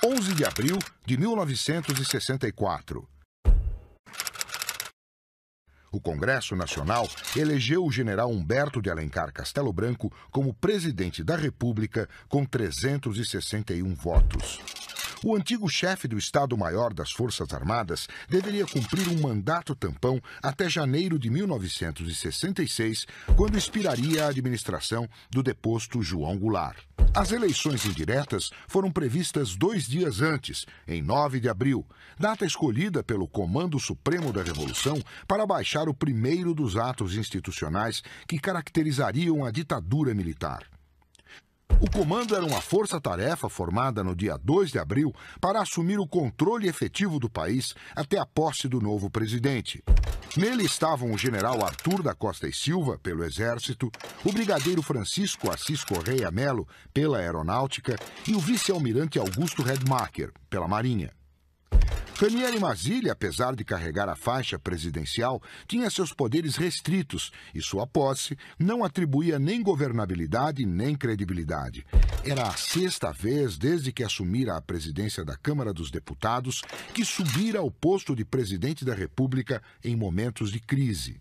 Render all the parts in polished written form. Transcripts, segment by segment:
11 de abril de 1964. O Congresso Nacional elegeu o general Humberto de Alencar Castelo Branco como presidente da República com 361 votos. O antigo chefe do Estado-Maior das Forças Armadas deveria cumprir um mandato tampão até janeiro de 1966, quando expiraria a administração do deposto João Goulart. As eleições indiretas foram previstas 2 dias antes, em 9 de abril, data escolhida pelo Comando Supremo da Revolução para baixar o primeiro dos atos institucionais que caracterizariam a ditadura militar. O comando era uma força-tarefa formada no dia 2 de abril para assumir o controle efetivo do país até a posse do novo presidente. Nele estavam o general Arthur da Costa e Silva, pelo Exército, o brigadeiro Francisco Assis Correia Melo, pela Aeronáutica, e o vice-almirante Augusto Redmacher, pela Marinha. Ranieri Mazzilli, apesar de carregar a faixa presidencial, tinha seus poderes restritos e sua posse não atribuía nem governabilidade nem credibilidade. Era a 6ª vez desde que assumira a presidência da Câmara dos Deputados que subira ao posto de presidente da República em momentos de crise.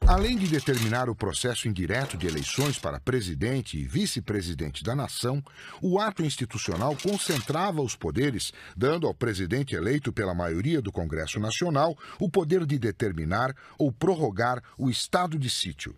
Além de determinar o processo indireto de eleições para presidente e vice-presidente da nação, o ato institucional concentrava os poderes, dando ao presidente eleito pela maioria do Congresso Nacional o poder de determinar ou prorrogar o estado de sítio.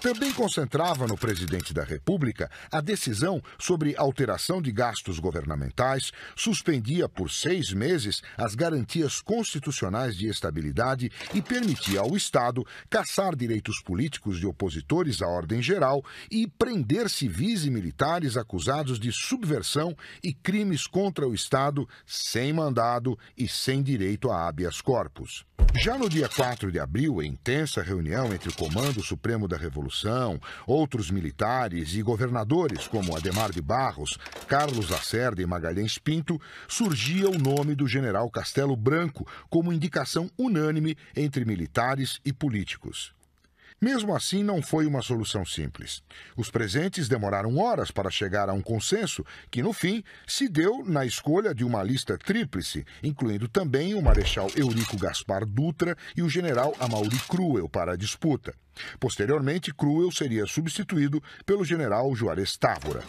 Também concentrava no presidente da República a decisão sobre alteração de gastos governamentais, suspendia por 6 meses as garantias constitucionais de estabilidade e permitia ao Estado caçar direitos políticos de opositores à ordem geral e prender civis e militares acusados de subversão e crimes contra o Estado sem mandado e sem direito a habeas corpus. Já no dia 4 de abril, em intensa reunião entre o Comando Supremo da Revolução, outros militares e governadores como Adhemar de Barros, Carlos Lacerda e Magalhães Pinto, surgia o nome do general Castelo Branco como indicação unânime entre militares e políticos. Mesmo assim, não foi uma solução simples. Os presentes demoraram horas para chegar a um consenso que, no fim, se deu na escolha de uma lista tríplice, incluindo também o Marechal Eurico Gaspar Dutra e o general Amaury Cruel para a disputa. Posteriormente, Cruel seria substituído pelo general Juarez Távora.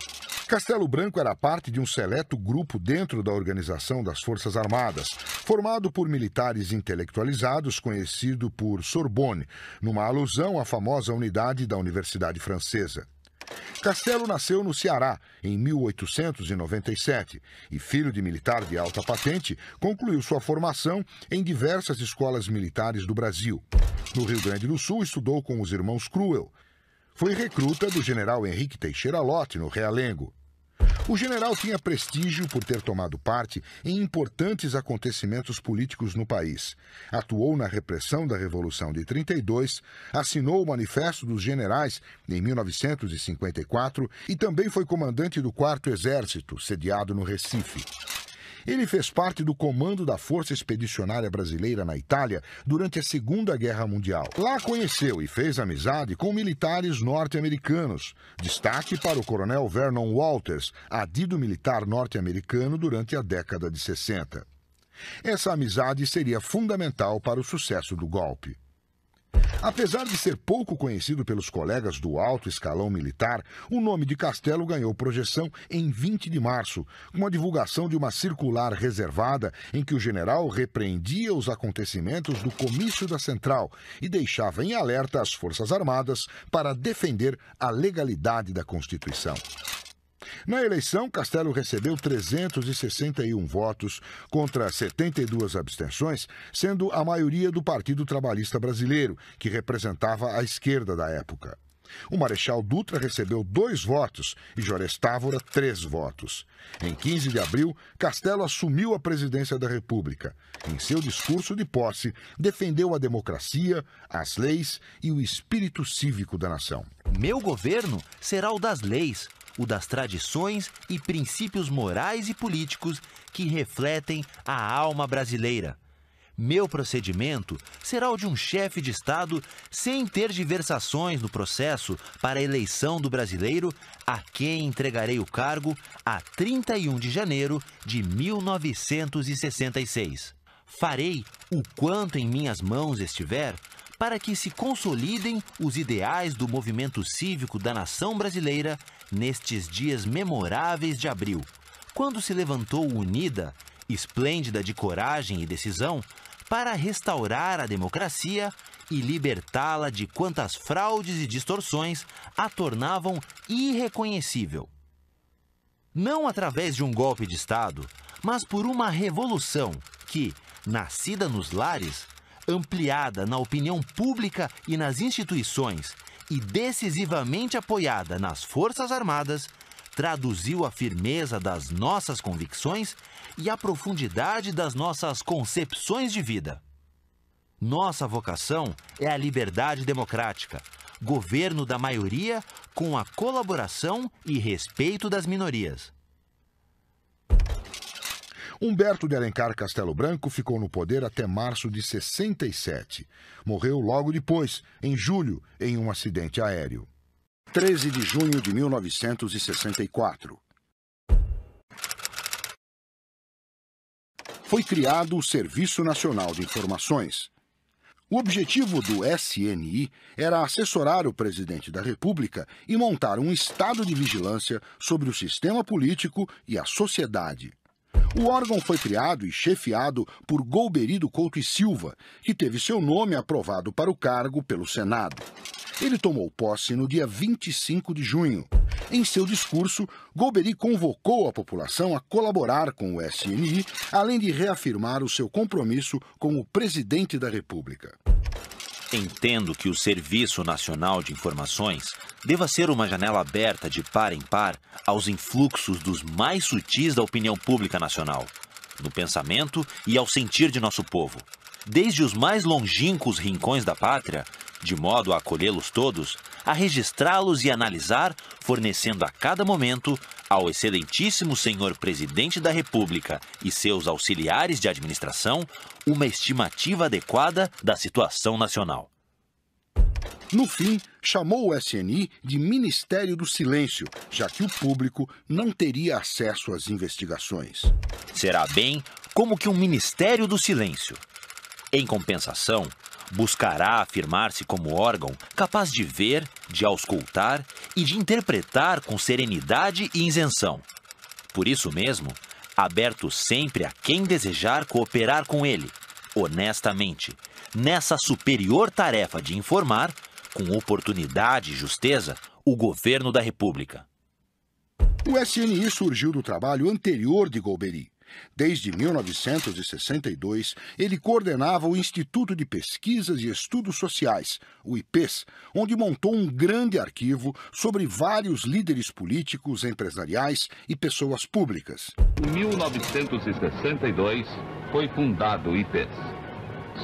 Castelo Branco era parte de um seleto grupo dentro da Organização das Forças Armadas, formado por militares intelectualizados, conhecido por Sorbonne, numa alusão à famosa unidade da Universidade Francesa. Castelo nasceu no Ceará, em 1897, e filho de militar de alta patente, concluiu sua formação em diversas escolas militares do Brasil. No Rio Grande do Sul, estudou com os irmãos Cruel. Foi recruta do general Henrique Teixeira Lott, no Realengo. O general tinha prestígio por ter tomado parte em importantes acontecimentos políticos no país. Atuou na repressão da Revolução de 32, assinou o Manifesto dos Generais em 1954 e também foi comandante do 4º Exército, sediado no Recife. Ele fez parte do comando da Força Expedicionária Brasileira na Itália durante a Segunda Guerra Mundial. Lá conheceu e fez amizade com militares norte-americanos. Destaque para o coronel Vernon Walters, adido militar norte-americano durante a década de 60. Essa amizade seria fundamental para o sucesso do golpe. Apesar de ser pouco conhecido pelos colegas do alto escalão militar, o nome de Castelo ganhou projeção em 20 de março, com a divulgação de uma circular reservada em que o general repreendia os acontecimentos do comício da Central e deixava em alerta as Forças Armadas para defender a legalidade da Constituição. Na eleição, Castelo recebeu 361 votos contra 72 abstenções, sendo a maioria do Partido Trabalhista Brasileiro, que representava a esquerda da época. O Marechal Dutra recebeu 2 votos e Juarez Távora 3 votos. Em 15 de abril, Castelo assumiu a presidência da República. Em seu discurso de posse, defendeu a democracia, as leis e o espírito cívico da nação. Meu governo será o das leis, o das tradições e princípios morais e políticos que refletem a alma brasileira. Meu procedimento será o de um chefe de Estado sem tergiversações no processo para a eleição do brasileiro, a quem entregarei o cargo a 31 de janeiro de 1966. Farei o quanto em minhas mãos estiver para que se consolidem os ideais do movimento cívico da nação brasileira nestes dias memoráveis de abril, quando se levantou unida, esplêndida de coragem e decisão, para restaurar a democracia e libertá-la de quantas fraudes e distorções a tornavam irreconhecível. Não através de um golpe de Estado, mas por uma revolução que, nascida nos lares, ampliada na opinião pública e nas instituições e decisivamente apoiada nas Forças Armadas, traduziu a firmeza das nossas convicções e a profundidade das nossas concepções de vida. Nossa vocação é a liberdade democrática, governo da maioria com a colaboração e respeito das minorias. Humberto de Alencar Castelo Branco ficou no poder até março de 67. Morreu logo depois, em julho, em um acidente aéreo. 13 de junho de 1964. Foi criado o Serviço Nacional de Informações. O objetivo do SNI era assessorar o presidente da República e montar um estado de vigilância sobre o sistema político e a sociedade. O órgão foi criado e chefiado por Golbery do Couto e Silva, que teve seu nome aprovado para o cargo pelo Senado. Ele tomou posse no dia 25 de junho. Em seu discurso, Golbery convocou a população a colaborar com o SNI, além de reafirmar o seu compromisso como presidente da República. Entendo que o Serviço Nacional de Informações deva ser uma janela aberta de par em par aos influxos dos mais sutis da opinião pública nacional, no pensamento e ao sentir de nosso povo, desde os mais longínquos rincões da pátria, de modo a acolhê-los todos, a registrá-los e analisar, fornecendo a cada momento ao excelentíssimo senhor Presidente da República e seus auxiliares de administração uma estimativa adequada da situação nacional. No fim, chamou o SNI de Ministério do Silêncio, já que o público não teria acesso às investigações. Será bem como que um Ministério do Silêncio. Em compensação, buscará afirmar-se como órgão capaz de ver, de auscultar e de interpretar com serenidade e isenção. Por isso mesmo, aberto sempre a quem desejar cooperar com ele, honestamente, nessa superior tarefa de informar, com oportunidade e justeza, o governo da República. O SNI surgiu do trabalho anterior de Golbery. Desde 1962, ele coordenava o Instituto de Pesquisas e Estudos Sociais, o IPES, onde montou um grande arquivo sobre vários líderes políticos, empresariais e pessoas públicas. Em 1962, foi fundado o IPES.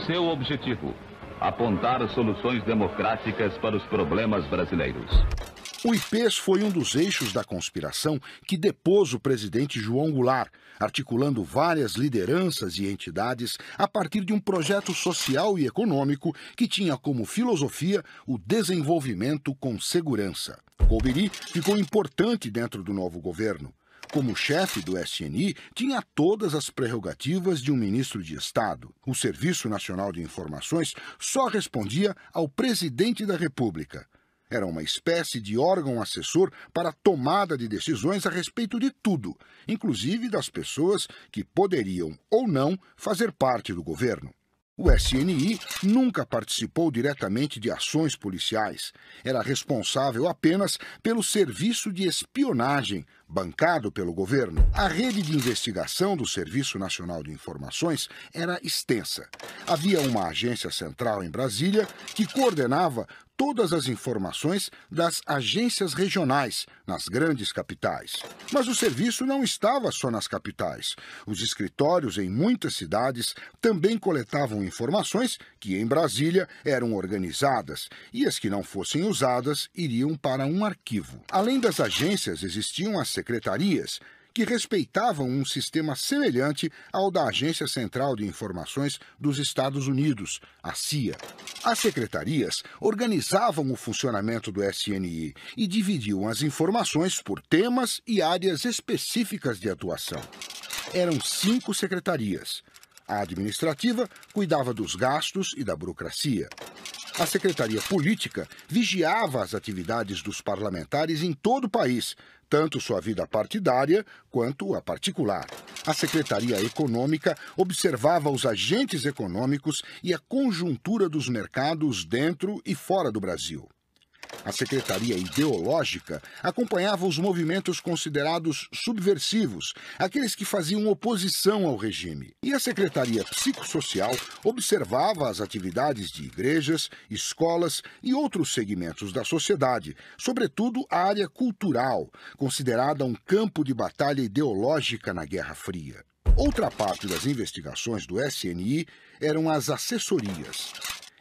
Seu objetivo: apontar soluções democráticas para os problemas brasileiros. O IPES foi um dos eixos da conspiração que depôs o presidente João Goulart, articulando várias lideranças e entidades a partir de um projeto social e econômico que tinha como filosofia o desenvolvimento com segurança. Golbery ficou importante dentro do novo governo. Como chefe do SNI, tinha todas as prerrogativas de um ministro de Estado. O Serviço Nacional de Informações só respondia ao presidente da República. Era uma espécie de órgão assessor para a tomada de decisões a respeito de tudo, inclusive das pessoas que poderiam ou não fazer parte do governo. O SNI nunca participou diretamente de ações policiais. Era responsável apenas pelo serviço de espionagem bancado pelo governo. A rede de investigação do Serviço Nacional de Informações era extensa. Havia uma agência central em Brasília que coordenava todas as informações das agências regionais nas grandes capitais. Mas o serviço não estava só nas capitais. Os escritórios em muitas cidades também coletavam informações que em Brasília eram organizadas e as que não fossem usadas iriam para um arquivo. Além das agências, existiam as secretarias, que respeitavam um sistema semelhante ao da Agência Central de Informações dos Estados Unidos, a CIA. As secretarias organizavam o funcionamento do SNI e dividiam as informações por temas e áreas específicas de atuação. Eram 5 secretarias. A administrativa cuidava dos gastos e da burocracia. A Secretaria Política vigiava as atividades dos parlamentares em todo o país, tanto sua vida partidária quanto a particular. A Secretaria Econômica observava os agentes econômicos e a conjuntura dos mercados dentro e fora do Brasil. A Secretaria Ideológica acompanhava os movimentos considerados subversivos, aqueles que faziam oposição ao regime. E a Secretaria Psicossocial observava as atividades de igrejas, escolas e outros segmentos da sociedade, sobretudo a área cultural, considerada um campo de batalha ideológica na Guerra Fria. Outra parte das investigações do SNI eram as assessorias.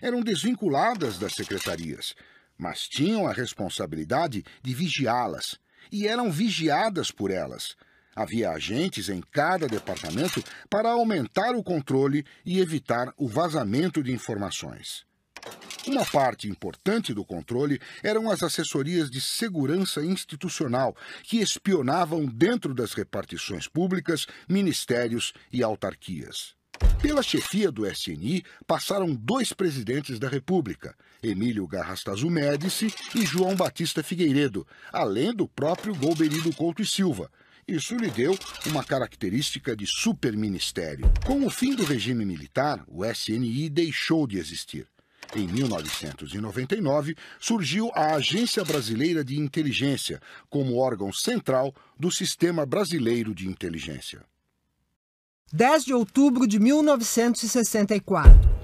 Eram desvinculadas das secretarias, mas tinham a responsabilidade de vigiá-las, e eram vigiadas por elas. Havia agentes em cada departamento para aumentar o controle e evitar o vazamento de informações. Uma parte importante do controle eram as assessorias de segurança institucional, que espionavam dentro das repartições públicas, ministérios e autarquias. Pela chefia do SNI passaram 2 presidentes da República, Emílio Garrastazu Médici e João Batista Figueiredo, além do próprio Golbery Couto e Silva. Isso lhe deu uma característica de superministério. Com o fim do regime militar, o SNI deixou de existir. Em 1999, surgiu a Agência Brasileira de Inteligência, como órgão central do Sistema Brasileiro de Inteligência. 10 de outubro de 1964.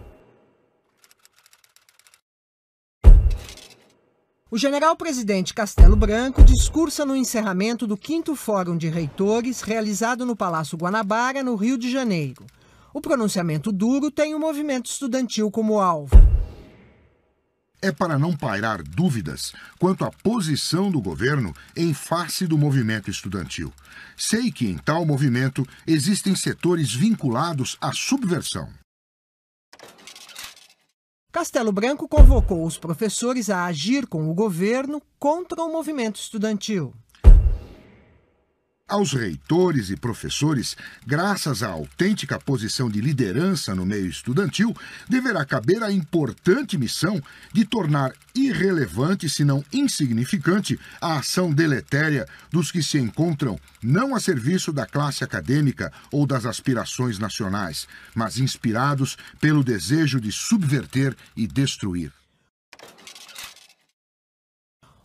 O general-presidente Castelo Branco discursa no encerramento do 5º Fórum de Reitores, realizado no Palácio Guanabara, no Rio de Janeiro. O pronunciamento duro tem o movimento estudantil como alvo. É para não pairar dúvidas quanto à posição do governo em face do movimento estudantil. Sei que em tal movimento existem setores vinculados à subversão. Castelo Branco convocou os professores a agir com o governo contra o movimento estudantil. Aos reitores e professores, graças à autêntica posição de liderança no meio estudantil, deverá caber a importante missão de tornar irrelevante, se não insignificante, a ação deletéria dos que se encontram não a serviço da classe acadêmica ou das aspirações nacionais, mas inspirados pelo desejo de subverter e destruir.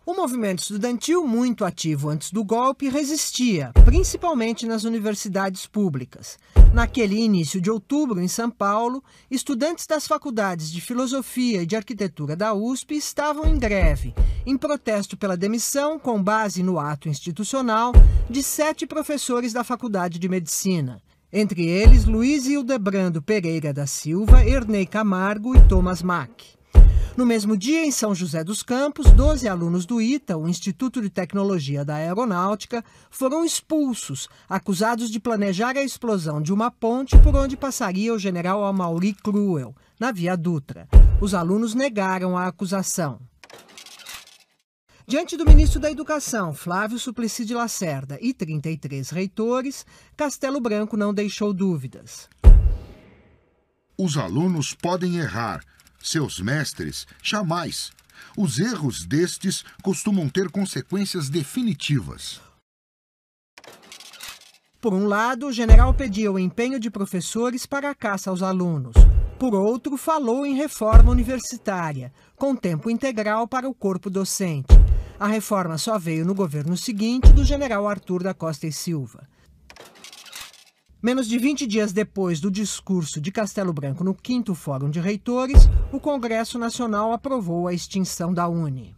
O movimento estudantil, muito ativo antes do golpe, resistia, principalmente nas universidades públicas. Naquele início de outubro, em São Paulo, estudantes das faculdades de Filosofia e de Arquitetura da USP estavam em greve, em protesto pela demissão, com base no ato institucional, de 7 professores da Faculdade de Medicina. Entre eles, Luiz Hildebrando Pereira da Silva, Ernei Camargo e Thomas Mack. No mesmo dia, em São José dos Campos, 12 alunos do ITA, o Instituto de Tecnologia da Aeronáutica, foram expulsos, acusados de planejar a explosão de uma ponte por onde passaria o general Amaury Cruel, na Via Dutra. Os alunos negaram a acusação. Diante do ministro da Educação, Flávio Suplicy de Lacerda, e 33 reitores, Castelo Branco não deixou dúvidas. Os alunos podem errar. Seus mestres, jamais. Os erros destes costumam ter consequências definitivas. Por um lado, o general pedia o empenho de professores para a caça aos alunos. Por outro, falou em reforma universitária, com tempo integral para o corpo docente. A reforma só veio no governo seguinte do general Arthur da Costa e Silva. Menos de 20 dias depois do discurso de Castelo Branco no 5º Fórum de Reitores, o Congresso Nacional aprovou a extinção da UNE.